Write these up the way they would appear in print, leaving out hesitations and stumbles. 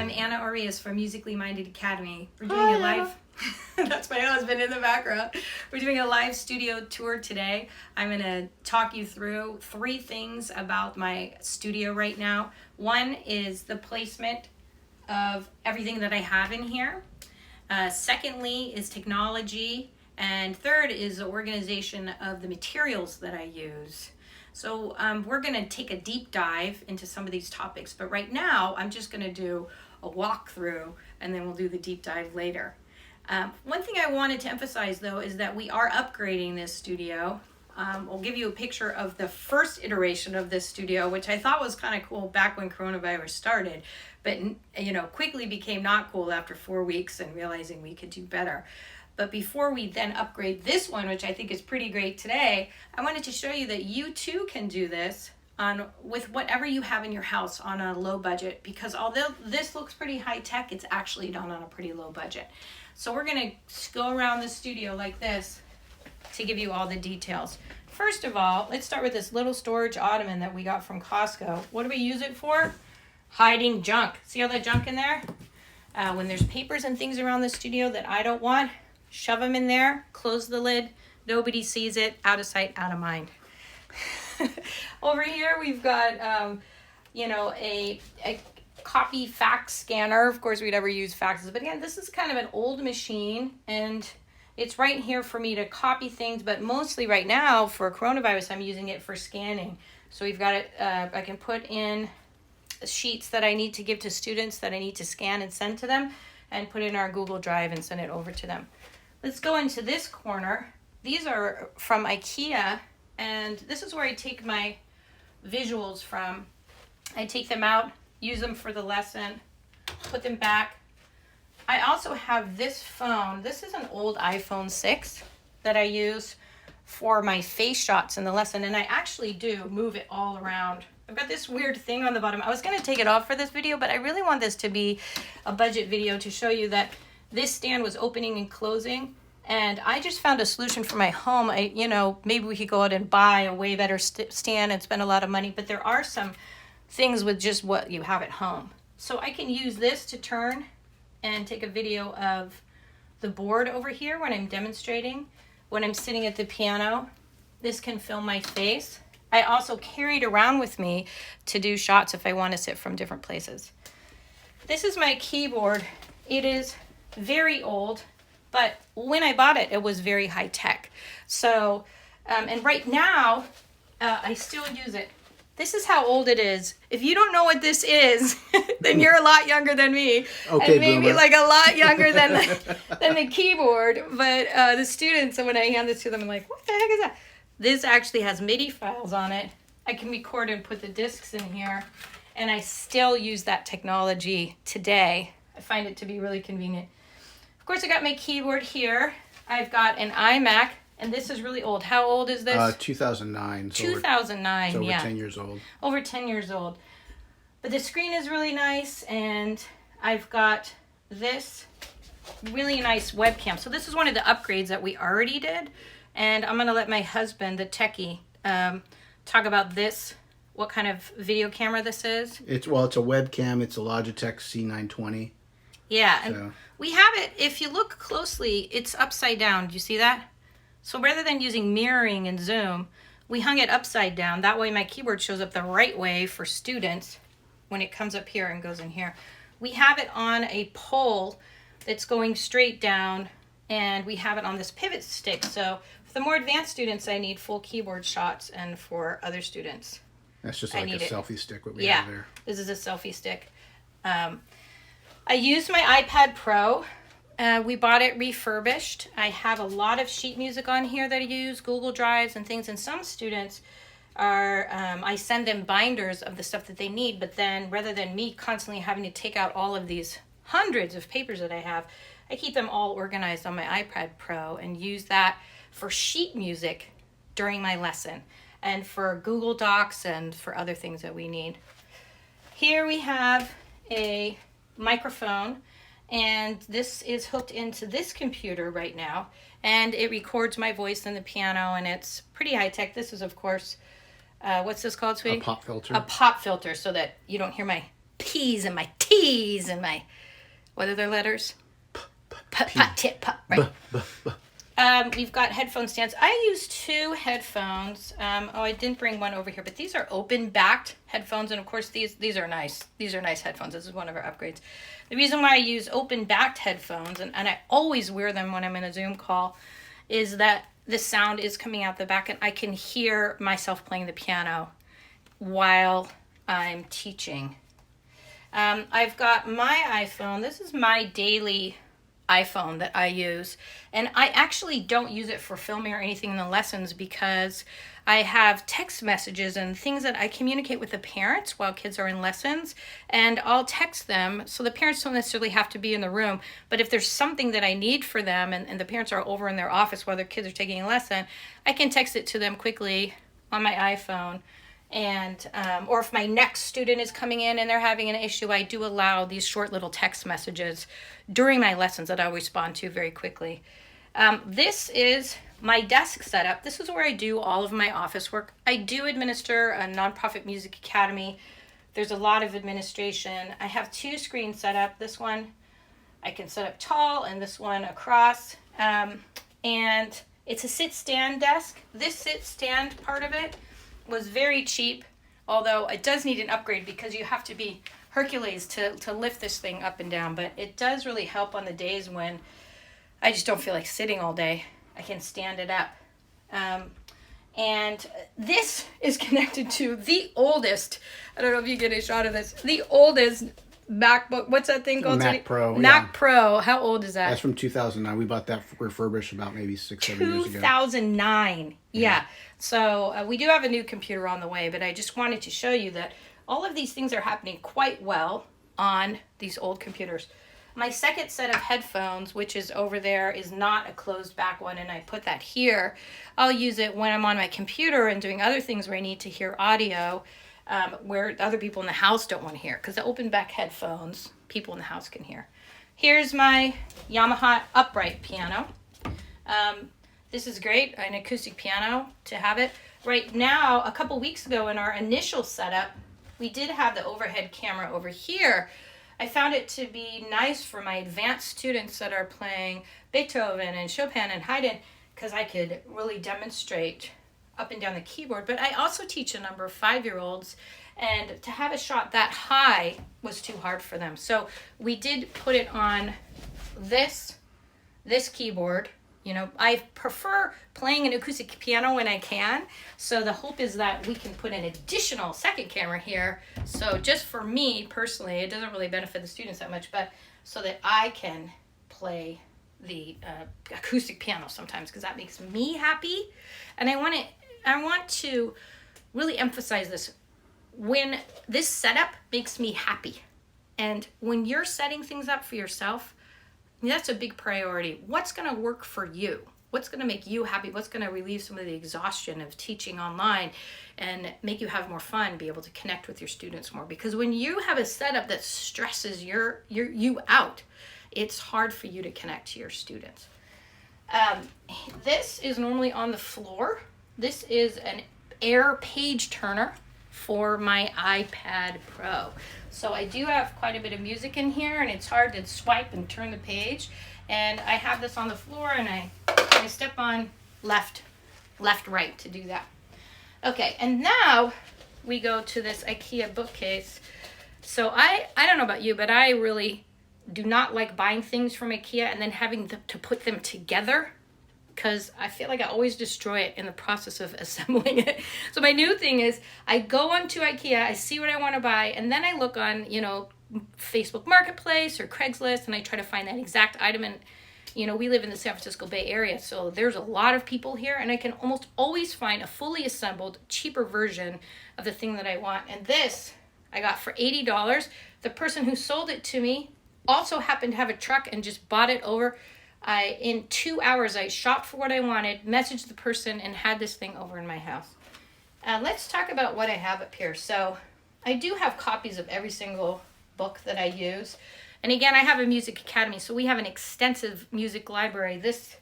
I'm Anna Orias from Musically Minded Academy. We're doing a live... That's my husband in the background. We're doing a live studio tour today. I'm going to talk you through 3 things about my studio right now. One is the placement of everything that I have in here. Secondly is technology. And third is the organization of the materials that I use. So we're going to take a deep dive into some of these topics. But right now, I'm just going to do a walkthrough, and then we'll do the deep dive later. One thing I wanted to emphasize, though, is that we are upgrading this studio. I'll give you a picture of the first iteration of this studio, which I thought was kind of cool back when coronavirus started, but quickly became not cool after 4 weeks and realizing we could do better. But before we then upgrade this one, which I think is pretty great today, I wanted to show you that you too can do this with whatever you have in your house on a low budget, because although this looks pretty high tech, it's actually done on a pretty low budget. So we're going to go around the studio like this to give you all the details. First of all, let's start with this little storage ottoman that we got from Costco. What do we use it for? Hiding junk. See all that junk in there? When there's papers and things around the studio that I don't want, shove them in there, close the lid, nobody sees it, out of sight, out of mind. Over here we've got, a copy fax scanner. Of course, we'd never use faxes, but again, this is kind of an old machine, and it's right here for me to copy things, but mostly right now for coronavirus, I'm using it for scanning. So we've got it, I can put in sheets that I need to give to students that I need to scan and send to them, and put it in our Google Drive and send it over to them. Let's go into this corner. These are from IKEA, and this is where I take my visuals from. I take them out, use them for the lesson, put them back. I also have this phone. This is an old iPhone 6 that I use for my face shots in the lesson, and I actually do move it all around. I've got this weird thing on the bottom. I was going to take it off for this video, but I really want this to be a budget video to show you that this stand was opening and closing, and I just found a solution for my home. Maybe we could go out and buy a way better stand and spend a lot of money, but there are some things with just what you have at home. So I can use this to turn and take a video of the board over here when I'm demonstrating. When I'm sitting at the piano, this can film my face. I also carry it around with me to do shots if I want to sit from different places. This is my keyboard. It is very old, but when I bought it, it was very high tech. So, and right now, I still use it. This is how old it is. If you don't know what this is, then you're a lot younger than me. Okay, and maybe boomer. like a lot younger than the keyboard. But the students, when I hand this to them, I'm like, what the heck is that? This actually has MIDI files on it. I can record and put the discs in here. And I still use that technology today. I find it to be really convenient. Of course, I got my keyboard here. I've got an iMac. And this is really old. How old is this? 2009. 2009, it's over yeah. 10 years old. Over 10 years old. But the screen is really nice, and I've got this really nice webcam. So this is one of the upgrades that we already did, and I'm going to let my husband, the techie, talk about this, what kind of video camera this is. It's a webcam. It's a Logitech C920. Yeah, and we have it, if you look closely, it's upside down. Do you see that? So rather than using mirroring and zoom, we hung it upside down. That way my keyboard shows up the right way for students when it comes up here and goes in here. We have it on a pole that's going straight down, and we have it on this pivot stick. So for the more advanced students, I need full keyboard shots, and for other students, that's just like a selfie stick what we have there. This is a selfie stick. I used my iPad Pro. We bought it refurbished. I have a lot of sheet music on here that I use, Google Drives and things, and some students are, I send them binders of the stuff that they need, but then rather than me constantly having to take out all of these hundreds of papers that I have, I keep them all organized on my iPad Pro and use that for sheet music during my lesson and for Google Docs and for other things that we need. Here we have a microphone, and this is hooked into this computer right now, and it records my voice in the piano, and it's pretty high tech. This is, of course, what's this called, sweetie? A pop filter. A pop filter, so that you don't hear my P's and my T's and my, what are their letters? Right. We've got headphone stands. I use 2 headphones. I didn't bring one over here, but these are open-backed headphones, and of course these are nice. These are nice headphones. This is one of our upgrades. The reason why I use open-backed headphones, and I always wear them when I'm in a Zoom call, is that the sound is coming out the back, and I can hear myself playing the piano while I'm teaching. I've got my iPhone. This is my daily iPhone that I use, and I actually don't use it for filming or anything in the lessons because I have text messages and things that I communicate with the parents while kids are in lessons, and I'll text them so the parents don't necessarily have to be in the room, but if there's something that I need for them and the parents are over in their office while their kids are taking a lesson, I can text it to them quickly on my iPhone. And or if my next student is coming in and they're having an issue, I do allow these short little text messages during my lessons that I'll respond to very quickly. This is my desk setup. This is where I do all of my office work. I do administer a nonprofit music academy. There's a lot of administration. I have 2 screens set up. This one I can set up tall and this one across. And it's a sit-stand desk. This sit-stand part of it was very cheap, although it does need an upgrade because you have to be Hercules to lift this thing up and down, but it does really help on the days when I just don't feel like sitting all day. I can stand it up. And this is connected to the oldest, I don't know if you get a shot of this, the oldest MacBook. What's that thing called? Mac Pro. Mac Pro. How old is that? That's from 2009. We bought that refurbished about maybe 6-7 years ago. 2009. Yeah. So we do have a new computer on the way, but I just wanted to show you that all of these things are happening quite well on these old computers. My second set of headphones, which is over there, is not a closed back one, and I put that here. I'll use it when I'm on my computer and doing other things where I need to hear audio, where other people in the house don't want to hear, because the open back headphones, people in the house can hear. Here's my Yamaha upright piano. This is great, an acoustic piano to have it. Right now, a couple weeks ago in our initial setup, we did have the overhead camera over here. I found it to be nice for my advanced students that are playing Beethoven and Chopin and Haydn, because I could really demonstrate up and down the keyboard. But I also teach a number of 5-year-olds, and to have a shot that high was too hard for them. So we did put it on this keyboard. You know, I prefer playing an acoustic piano when I can. So the hope is that we can put an additional second camera here. So just for me personally, it doesn't really benefit the students that much, but so that I can play the acoustic piano sometimes, because that makes me happy. And I want to really emphasize this. When this setup makes me happy, and when you're setting things up for yourself, that's a big priority. What's going to work for you? What's going to make you happy? What's going to relieve some of the exhaustion of teaching online and make you have more fun, be able to connect with your students more? Because when you have a setup that stresses you out, it's hard for you to connect to your students. This is normally on the floor. This is an Air page turner for my iPad Pro. So I do have quite a bit of music in here, and it's hard to swipe and turn the page. And I have this on the floor, and I step on left, right to do that. Okay, and now we go to this IKEA bookcase. So I don't know about you, but I really do not like buying things from IKEA and then having to put them together, because I feel like I always destroy it in the process of assembling it. So my new thing is I go onto IKEA, I see what I want to buy, and then I look on, Facebook Marketplace or Craigslist, and I try to find that exact item. And, we live in the San Francisco Bay Area, so there's a lot of people here, and I can almost always find a fully assembled, cheaper version of the thing that I want. And this I got for $80. The person who sold it to me also happened to have a truck and just bought it over. In 2 hours, I shopped for what I wanted, messaged the person, and had this thing over in my house. Let's talk about what I have up here. So I do have copies of every single book that I use. And again, I have a music academy, so we have an extensive music library. This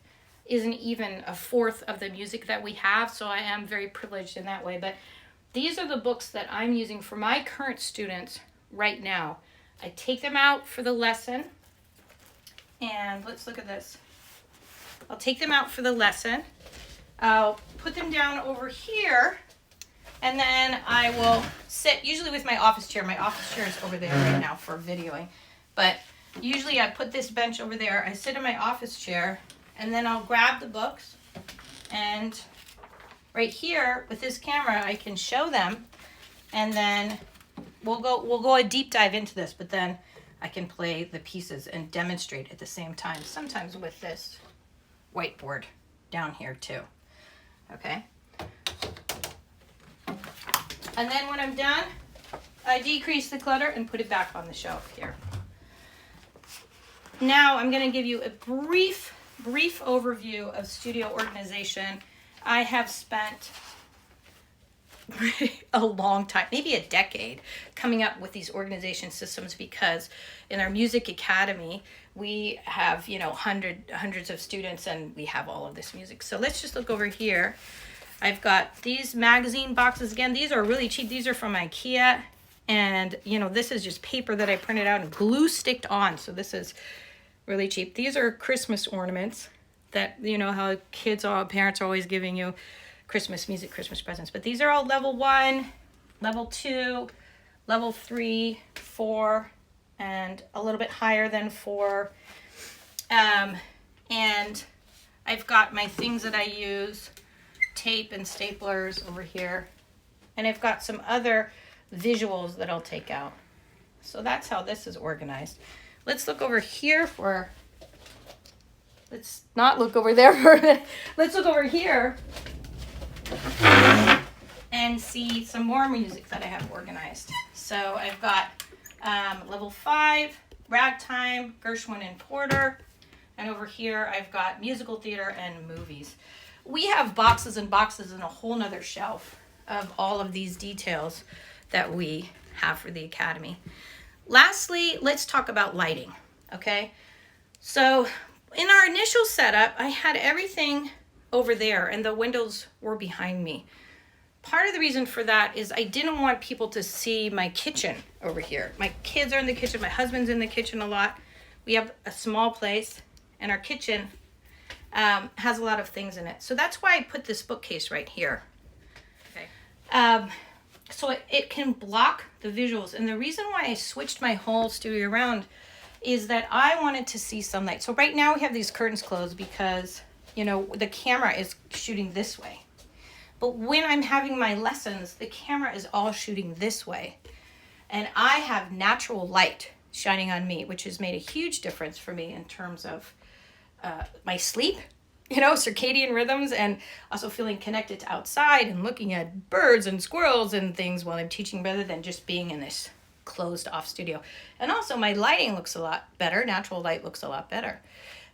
isn't even a fourth of the music that we have, so I am very privileged in that way. But these are the books that I'm using for my current students right now. I take them out for the lesson, and let's look at this. I'll take them out for the lesson. I'll put them down over here, and then I will sit, usually with my office chair. My office chair is over there right now for videoing, but usually I put this bench over there. I sit in my office chair, and then I'll grab the books, and right here with this camera, I can show them, and then we'll go a deep dive into this, but then I can play the pieces and demonstrate at the same time, sometimes with this whiteboard down here too. Okay. And then when I'm done, I decrease the clutter and put it back on the shelf here. Now I'm going to give you a brief overview of studio organization. I have spent a long time, maybe a decade, coming up with these organization systems, because in our music academy we have, you know, hundreds of students, and we have all of this music. So let's just look over here. I've got these magazine boxes. Again, these are really cheap. These are from IKEA, and you know, this is just paper that I printed out and glue sticked on, so this is really cheap. These are Christmas ornaments that, you know how parents are always giving you Christmas music, Christmas presents. But these are all level 1, level 2, level 3, 4, and a little bit higher than 4. And I've got my things that I use, tape and staplers over here. And I've got some other visuals that I'll take out. So that's how this is organized. Let's look over here for, let's not look over there for, let's look over here and see some more music that I have organized. So I've got level 5, ragtime, Gershwin and Porter, and over here I've got musical theater and movies. We have boxes and boxes and a whole nother shelf of all of these details that we have for the Academy. Lastly, let's talk about lighting, okay? So in our initial setup, I had everything over there and the windows were behind me. Part of the reason for that is I didn't want people to see my kitchen over here. My kids are in the kitchen, my husband's in the kitchen a lot. We have a small place, and our kitchen has a lot of things in it. So that's why I put this bookcase right here. Okay. So it can block the visuals. And the reason why I switched my whole studio around is that I wanted to see sunlight. So right now we have these curtains closed because, you know, the camera is shooting this way. But when I'm having my lessons, the camera is all shooting this way. And I have natural light shining on me, which has made a huge difference for me in terms of my sleep, you know, circadian rhythms, and also feeling connected to outside and looking at birds and squirrels and things while I'm teaching, rather than just being in this closed off studio. And also my lighting looks a lot better. Natural light looks a lot better.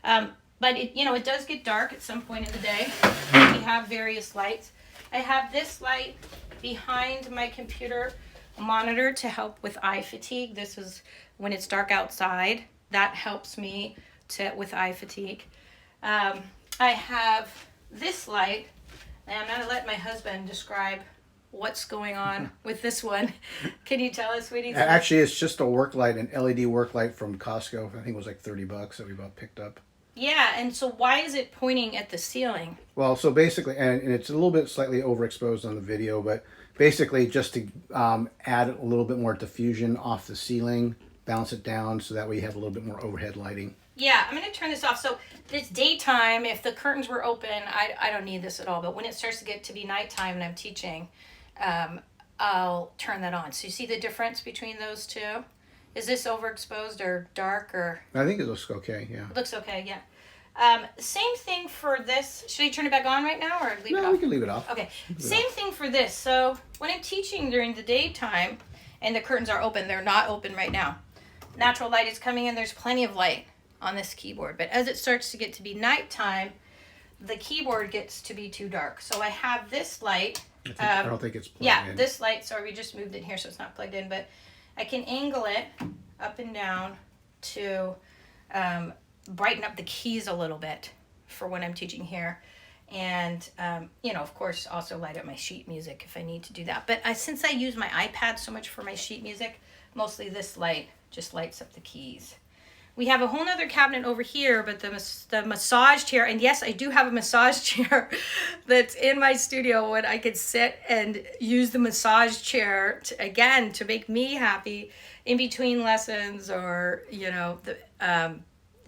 But it, you know, it does get dark at some point in the day. We have various lights. I have this light behind my computer monitor to help with eye fatigue. This is when it's dark outside. That helps me with eye fatigue. I have this light, and I'm going to let my husband describe what's going on with this one. Can you tell us, sweetie? Actually, it's just a work light, an LED work light from Costco. I think it was like $30 that we about picked up. Yeah, and so why is it pointing at the ceiling? Well, so basically, and it's a little bit slightly overexposed on the video, but basically just to add a little bit more diffusion off the ceiling, balance it down so that way you have a little bit more overhead lighting. Yeah, I'm going to turn this off. So it's daytime. If the curtains were open, I don't need this at all. But when it starts to get to be nighttime and I'm teaching, I'll turn that on. So you see the difference between those two? Is this overexposed or dark or? I think it looks okay, yeah. It looks okay, yeah. Same thing for this. Should I turn it back on right now or leave it off? No, we can leave it off. Okay, same thing for this. So when I'm teaching during the daytime and the curtains are open, they're not open right now. Natural light is coming in. There's plenty of light on this keyboard. But as it starts to get to be nighttime, the keyboard gets to be too dark. So I have this light. I don't think it's plugged in. This light. Sorry, we just moved it here so it's not plugged in. But I can angle it up and down to brighten up the keys a little bit for when I'm teaching here. And, you know, of course, also light up my sheet music if I need to do that. But since I use my iPad so much for my sheet music, mostly this light just lights up the keys. We have a whole nother cabinet over here, but the massage chair, and yes, I do have a massage chair that's in my studio when I could sit and use the massage chair to make me happy in between lessons, or, you know,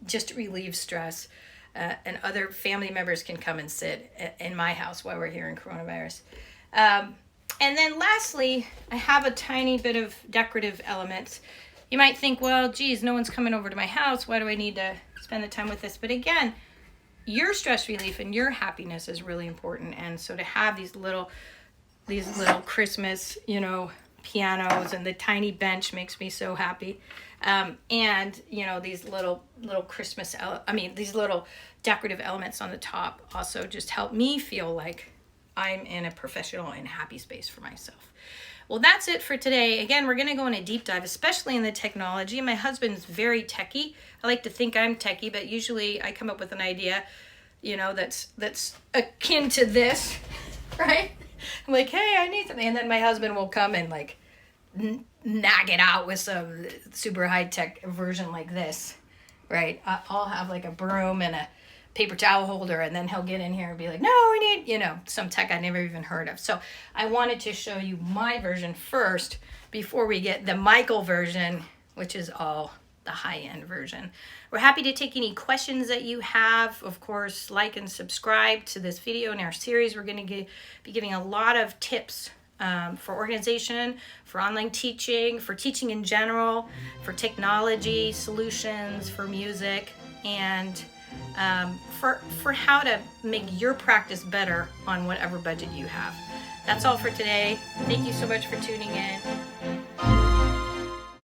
just to relieve stress. And other family members can come and sit in my house while we're here in coronavirus. And then lastly, I have a tiny bit of decorative elements. You might think, well, geez, no one's coming over to my house. Why do I need to spend the time with this? But again, your stress relief and your happiness is really important. And so to have these little Christmas, you know, pianos and the tiny bench makes me so happy. And, you know, these little Christmas, these little decorative elements on the top also just help me feel like I'm in a professional and happy space for myself. Well, that's it for today. Again, we're going to go on a deep dive, especially in the technology. My husband's very techie. I like to think I'm techie, but usually I come up with an idea, you know, that's akin to this, right? I'm like, hey, I need something. And then my husband will come and like nag it out with some super high-tech version like this, right? I'll have like a broom and a paper towel holder, and then he'll get in here and be like, no, we need, you know, some tech I never even heard of. So I wanted to show you my version first before we get the Michael version, which is all the high-end version. We're happy to take any questions that you have. Of course, like and subscribe to this video in our series. We're going to be giving a lot of tips for organization, for online teaching, for teaching in general, for technology solutions, for music, and for how to make your practice better on whatever budget you have. That's all for today. Thank you so much for tuning in.